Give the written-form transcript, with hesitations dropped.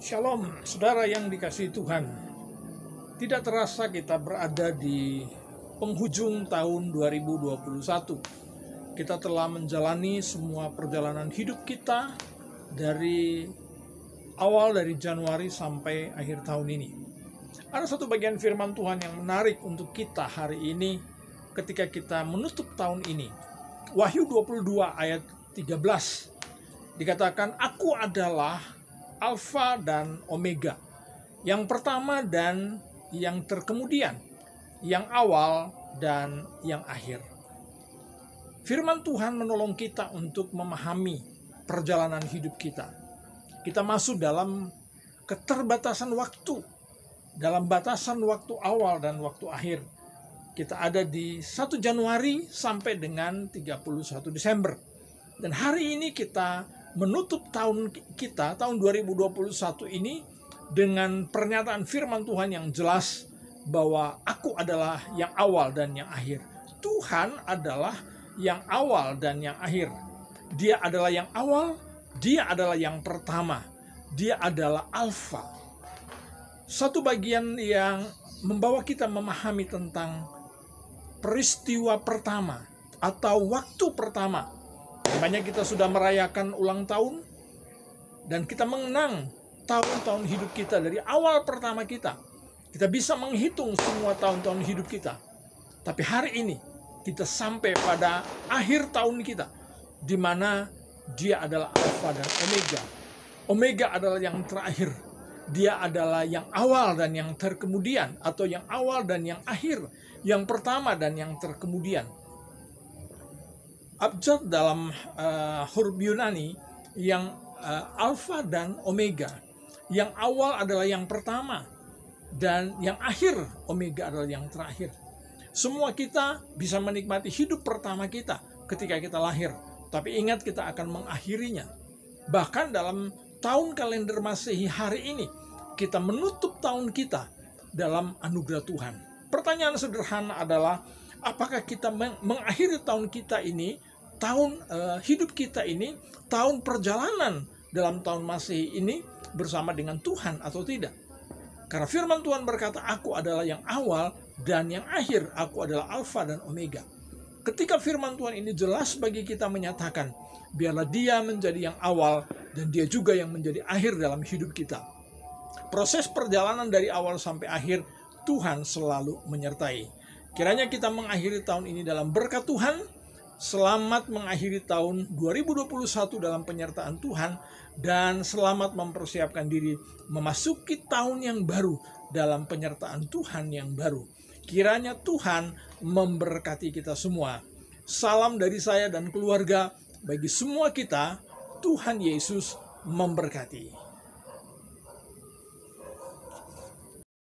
Shalom, saudara yang dikasihi Tuhan. Tidak terasa kita berada di penghujung tahun 2021. Kita telah menjalani semua perjalanan hidup kita dari awal dari Januari sampai akhir tahun ini. Ada satu bagian firman Tuhan yang menarik untuk kita hari ini ketika kita menutup tahun ini. Wahyu 22 ayat 13 dikatakan, "Aku adalah Alfa dan Omega, yang pertama dan yang terkemudian, yang awal dan yang akhir." Firman Tuhan menolong kita untuk memahami perjalanan hidup kita. Kita masuk dalam keterbatasan waktu, dalam batasan waktu awal dan waktu akhir. Kita ada di 1 Januari sampai dengan 31 Desember. Dan hari ini kita menutup tahun kita, tahun 2021 ini, dengan pernyataan firman Tuhan yang jelas bahwa aku adalah yang awal dan yang akhir. Tuhan adalah yang awal dan yang akhir. Dia adalah yang awal, dia adalah yang pertama, dia adalah Alfa. Satu bagian yang membawa kita memahami tentang peristiwa pertama atau waktu pertama. Banyak kita sudah merayakan ulang tahun dan kita mengenang tahun-tahun hidup kita dari awal pertama kita. Kita bisa menghitung semua tahun-tahun hidup kita. Tapi hari ini kita sampai pada akhir tahun kita, di mana dia adalah Alfa dan Omega. Omega adalah yang terakhir. Dia adalah yang awal dan yang terkemudian, atau yang awal dan yang akhir, yang pertama dan yang terkemudian. Abjad dalam huruf Yunani yang Alfa dan Omega. Yang awal adalah yang pertama dan yang akhir, Omega adalah yang terakhir. Semua kita bisa menikmati hidup pertama kita ketika kita lahir, tapi ingat kita akan mengakhirinya. Bahkan dalam tahun kalender Masehi hari ini, kita menutup tahun kita dalam anugerah Tuhan. Pertanyaan sederhana adalah, apakah kita mengakhiri tahun kita ini, tahun hidup kita ini, tahun perjalanan dalam tahun Masehi ini bersama dengan Tuhan atau tidak? Karena firman Tuhan berkata, aku adalah yang awal dan yang akhir, aku adalah Alfa dan Omega. Ketika firman Tuhan ini jelas bagi kita menyatakan, biarlah dia menjadi yang awal dan dia juga yang menjadi akhir dalam hidup kita. Proses perjalanan dari awal sampai akhir, Tuhan selalu menyertai. Kiranya kita mengakhiri tahun ini dalam berkat Tuhan. Selamat mengakhiri tahun 2021 dalam penyertaan Tuhan, dan selamat mempersiapkan diri memasuki tahun yang baru dalam penyertaan Tuhan yang baru. Kiranya Tuhan memberkati kita semua. Salam dari saya dan keluarga bagi semua kita. Tuhan Yesus memberkati.